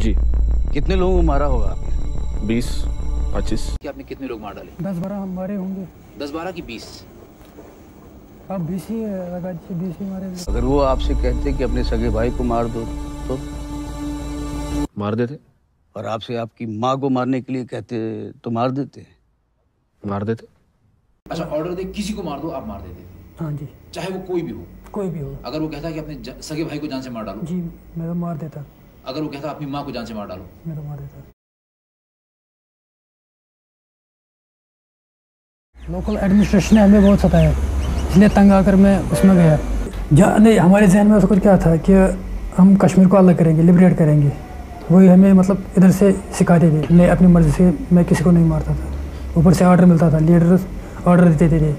जी। कितने लोगों को मारा होगा आपने? 20-25। कि आपने कितने लोग मार डाले? 10-12 हमारे होंगे। 10-12 की 20? अब 20 ही लगा, 20 ही मारे। अगर वो आपसे कहते कि अपने सगे भाई को मार दो तो मार देते। और आपसे आपकी माँ को मारने के लिए कहते तो मार देते? मार देते। अच्छा, ऑर्डर दे किसी को मार दो, आप मार देते? हाँ जी। चाहे वो कोई भी हो? कोई भी हो। अगर वो कहता कि अपने सगे भाई को जान से मार डालो? जी, मैं तो मार देता। अगर वो कहता अपनी माँ को जान से मार डालो? मैं तो मार देता। लोकल एडमिनिस्ट्रेशन ने हमें बहुत सताया, इसलिए तंग आकर मैं उसमें गया। नहीं, हमारे जहन में उसको क्या था कि हम कश्मीर को अलग करेंगे, लिबरेट करेंगे। वही हमें मतलब इधर से सिखाते थे। मैं अपनी मर्जी से मैं किसी को नहीं मारता था। ऊपर से ऑर्डर मिलता था, लीडर ऑर्डर देते थे।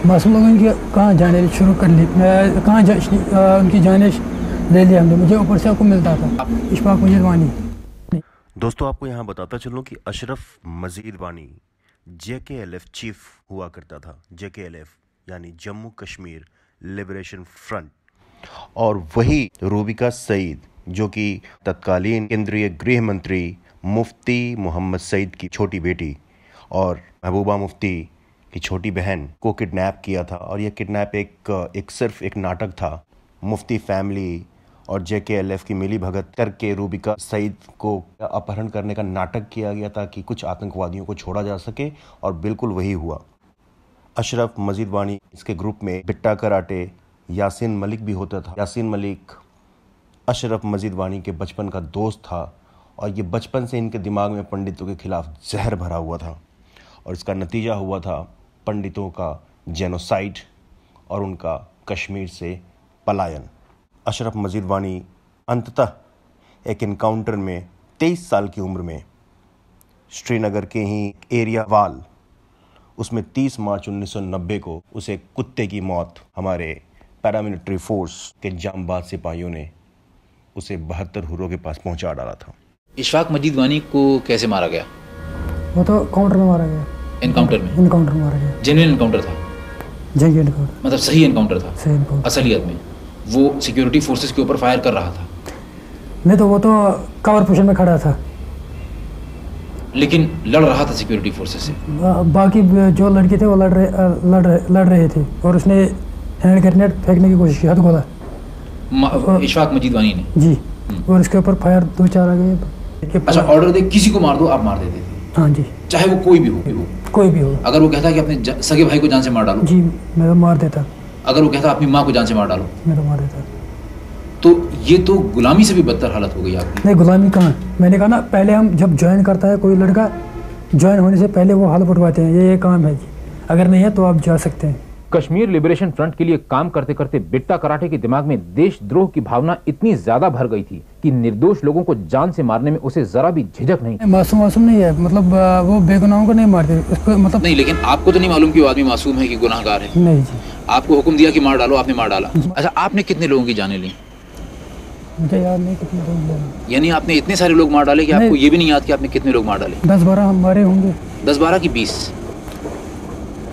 मासूम लोगों की कहाँ जाने शुरू कर ली, मैं कहाँ उनकी जाने ले लिया हमने। मुझे ऊपर से आपको मिलता था इशफाक मजीद वानी। दोस्तों, आपको यहाँ बताता चलूँ कि अशरफ मजीद वानी JKLF चीफ हुआ करता था। JKLF यानी जम्मू कश्मीर लिबरेशन फ्रंट। और वही रूबिका सईद, जो कि तत्कालीन केंद्रीय गृह मंत्री मुफ्ती मोहम्मद सईद की छोटी बेटी और महबूबा मुफ्ती की छोटी बहन को किडनैप किया था। और यह किडनैप सिर्फ एक नाटक था। मुफ्ती फैमिली और JKLF की मिली भगत करके रूबिका सईद को अपहरण करने का नाटक किया गया ताकि कुछ आतंकवादियों को छोड़ा जा सके, और बिल्कुल वही हुआ। अशरफ मजीद वानी इसके ग्रुप में बिट्टा कराटे यासीन मलिक भी होता था। यासीन मलिक अशरफ मजीद वानी के बचपन का दोस्त था, और ये बचपन से इनके दिमाग में पंडितों के खिलाफ जहर भरा हुआ था, और इसका नतीजा हुआ था पंडितों का जेनोसाइड और उनका कश्मीर से पलायन। अशरफ मजीद वानी अंततः एक इनकाउंटर में 23 साल की उम्र में श्रीनगर के ही एरिया वाल, उसमें 30 मार्च 1990 को उसे कुत्ते की मौत हमारे पैरामिलिट्री फोर्स के जांबाज सिपाहियों ने उसे 72 हुर्रों के पास पहुंचा डाला था। इशफाक मजीद वानी को कैसे मारा गया? वो तो काउंटर में मारा गया। एनकाउंटर में? एनकाउंटर में मारा गया। जेन्युइन एनकाउंटर था? जेन्युइन एनकाउंटर, मतलब सही एनकाउंटर था? सही एनकाउंटर। असलियत में वो सिक्योरिटी फोर्सेस के ऊपर फायर कर रहा था? नहीं, तो वो तो कवर पोजीशन में खड़ा था, लेकिन लड़ रहा था सिक्योरिटी फोर्सेस से। बाकी जो लड़के थे वो लड़ रहे थे, और उसने हैंड ग्रेनेड फेंकने की कोशिश की, हथगोला। इशफाक मजीद वानी ने? जी। और इसके ऊपर फायर 2-4 आ गए। अच्छा, ऑर्डर दे किसी को मार दो, आप मार देते थे? हाँ जी। चाहे वो कोई भी हो? कोई भी हो। अगर वो कहता कि अपने सगे भाई को जान से मार डालो? जी, मैं तो मार देता। अगर वो कहता अपनी माँ को जान से मार डालो? मैं तो मार देता। तो ये तो गुलामी से भी बदतर हालत हो गई आपकी। नहीं, गुलामी कहाँ। मैंने कहा ना, पहले हम जब ज्वाइन करता है कोई लड़का, ज्वाइन होने से पहले वो हाल उठवाते हैं, ये काम है जी, अगर नहीं है तो आप जा सकते हैं। कश्मीर लिबरेशन फ्रंट के लिए काम करते करते बिट्टा कराटे के दिमाग में देशद्रोह की भावना इतनी ज्यादा भर गई थी कि निर्दोष लोगों को जान से मारने में उसे जरा भी झिझक नहीं। मासूम नहीं है, मतलब वो बेगुनाहों को नहीं मारते उसको, मतलब नहीं। लेकिन आपको तो नहीं मालूम कि वो आदमी मासूम है कि गुनाहगार है? नहीं जी। आपको हुक्म दिया कि मार डालो, आपने मार डाला। अच्छा, आपने कितने लोगों की जानें ली? मुझे याद नहीं कितने लोग। यानी आपने इतने सारे लोग मार डाले कि आपको ये भी नहीं याद कि आपने कितने लोग मार डाले? 10-12 हमारे होंगे। 10-12 की 20?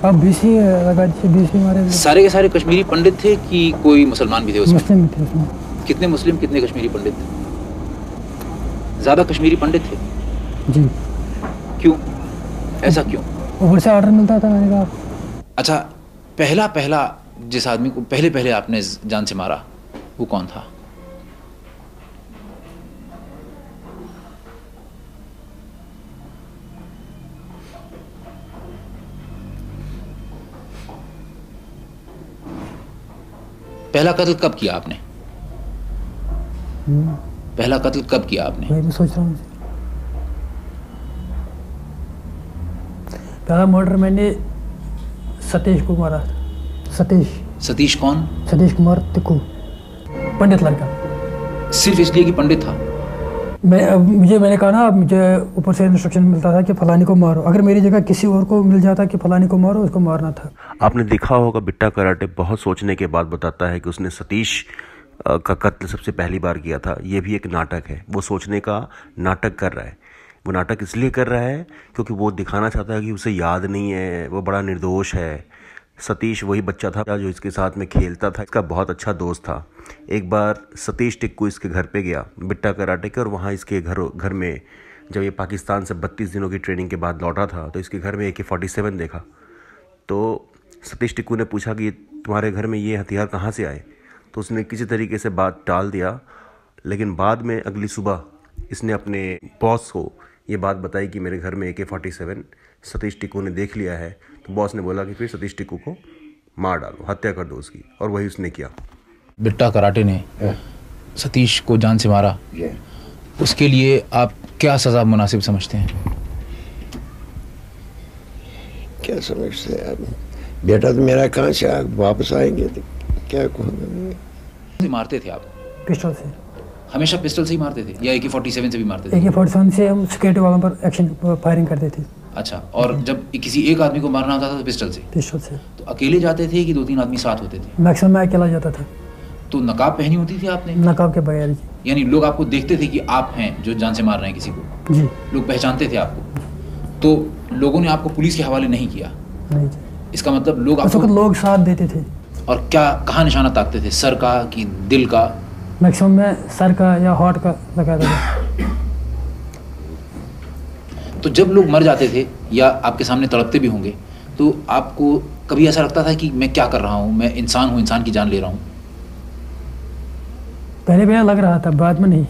अब 20 ही लगा, 20 ही मारे। सारे के सारे कश्मीरी पंडित थे कि कोई मुसलमान भी थे उसमें? मुस्लिम थे उसमें। कितने मुस्लिम, कितने कश्मीरी पंडित थे? ज्यादा कश्मीरी पंडित थे? जी। क्यों, ऐसा क्यों? ऊपर से ऑर्डर मिलता था, मैंने कहा। अच्छा, पहला जिस आदमी को पहले आपने जान से मारा वो कौन था? पहला कत्ल कब किया आपने? पहला कत्ल कब किया आपने? मैं भी सोच रहा हूँ। पहला मर्डर मैंने सतीश को मारा। सतीश कौन? सतीश कुमार तिक्कू, पंडित लड़का। सिर्फ इसलिए कि पंडित था? मैंने कहा ना, मुझे ऊपर से इंस्ट्रक्शन मिलता था कि फलानी को मारो। अगर मेरी जगह किसी और को मिल जाता कि फलानी को मारो, उसको मारना था। आपने देखा होगा बिट्टा कराटे बहुत सोचने के बाद बताता है कि उसने सतीश का कत्ल सबसे पहली बार किया था। ये भी एक नाटक है, वो सोचने का नाटक कर रहा है। वो नाटक इसलिए कर रहा है क्योंकि वो दिखाना चाहता है कि उसे याद नहीं है, वो बड़ा निर्दोष है, सतीश वही बच्चा था जो इसके साथ में खेलता था, इसका बहुत अच्छा दोस्त था। एक बार सतीश टिक्कू इसके घर पे गया बिट्टा कराटे के, और वहाँ इसके घर में जब ये पाकिस्तान से 32 दिनों की ट्रेनिंग के बाद लौटा था तो इसके घर में AK-47 देखा। तो सतीश टिक्कू ने पूछा कि तुम्हारे घर में ये हथियार कहाँ से आए, तो उसने किसी तरीके से बात टाल दिया। लेकिन बाद में अगली सुबह इसने अपने बॉस को ये बात बताई कि मेरे घर में AK-47 सतीश टिक्कू ने देख लिया है। तो बॉस ने बोला कि फिर सतीश टिक्कू को मार डालो, हत्या कर दो उसकी, और वही उसने किया। बिट्टा कराटे ने सतीश को जान से मारा, उसके लिए आप क्या सज़ा मुनासिब समझते हैं? क्या समझते हैं आप? बेटा तो मेरा कहाँ से वापस आएंगे तो क्या कहूँगा। मारते थे आप? पिस्टल से। हमेशा पिस्टल से ही मारते थे या AK-47 से भी मारते थे? AK-47 से हम सिक्योरिटी वालों पर एक्शन फायरिंग करते थे। अच्छा, और जब किसी एक आदमी को मारना होता था तो पिस्टल से? पिस्टल से। तो अकेले जाते थे कि 2-3 आदमी साथ होते थे? मैक्सिमम मैं अकेला जाता था। तो नकाब पहनी होती थी आपने? नकाब के बगैर। यानी लोग आपको देखते थे कि आप हैं जो जान से मार रहे हैं किसी को? जी। लोग पहचानते थे आपको? तो लोगों ने आपको पुलिस के हवाले नहीं किया? नहीं जी। इसका मतलब लोग आपको लोग साथ देते थे। और क्या कहाँ निशाना ताकते थे, सर का कि दिल का? मैक्सिमम मैं सर का या हार्ट का लगाता था। तो जब लोग मर जाते थे या आपके सामने तड़पते भी होंगे तो आपको कभी ऐसा लगता था कि मैं क्या कर रहा हूँ, मैं इंसान हूँ, इंसान की जान ले रहा हूँ? पहले पहले लग रहा था, बाद में नहीं।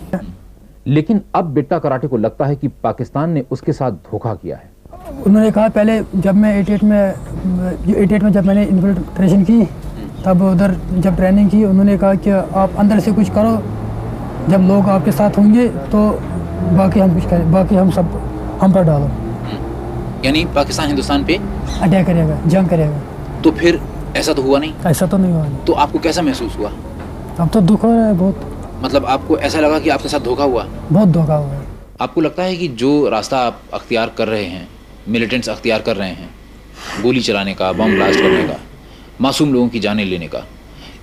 लेकिन अब बिट्टा कराटे को लगता है कि पाकिस्तान ने उसके साथ धोखा किया है। उन्होंने कहा पहले जब मैं 88 में जब मैंने इन्फिल्ट्रेशन की, तब उधर जब ट्रेनिंग की, उन्होंने कहा कि आप अंदर से कुछ करो, जब लोग आपके साथ होंगे तो बाकी हम कुछ करें, बाकी हम सब हम पर डालो। यानी पाकिस्तान हिंदुस्तान पे अटैक करेगा, जंग करेगा। तो फिर ऐसा तो हुआ नहीं? ऐसा तो नहीं हुआ। तो आपको कैसा महसूस हुआ? अब तो दुख हो रहा है बहुत। मतलब आपको ऐसा लगा कि आपके साथ धोखा हुआ? बहुत धोखा हुआ है। आपको लगता है कि जो रास्ता आप अख्तियार कर रहे हैं, मिलिटेंट्स अख्तियार कर रहे हैं, गोली चलाने का, बम ब्लास्ट करने का, मासूम लोगों की जानें लेने का,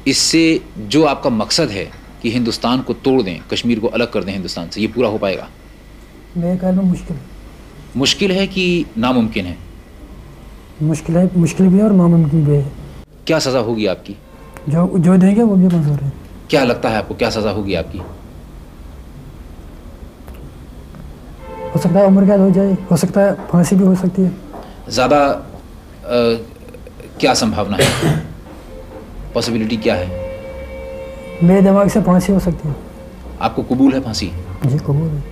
इससे जो आपका मकसद है कि हिंदुस्तान को तोड़ दें, कश्मीर को अलग कर दें हिंदुस्तान से, ये पूरा हो पाएगा? मेरे ख्याल में मुश्किल है। मुश्किल है कि नामुमकिन है? मुश्किल है, मुश्किल भी है और नामुमकिन भी है। क्या सज़ा होगी आपकी? जो देंगे वो भी मंजूर है। क्या लगता है आपको, क्या सज़ा होगी आपकी? हो सकता है उम्र कैद हो जाए, हो सकता है फांसी भी हो सकती है। ज़्यादा क्या संभावना है, पॉसिबिलिटी क्या है? मेरे दिमाग से फांसी हो सकती है। आपको कबूल है फांसी? जी कबूल है।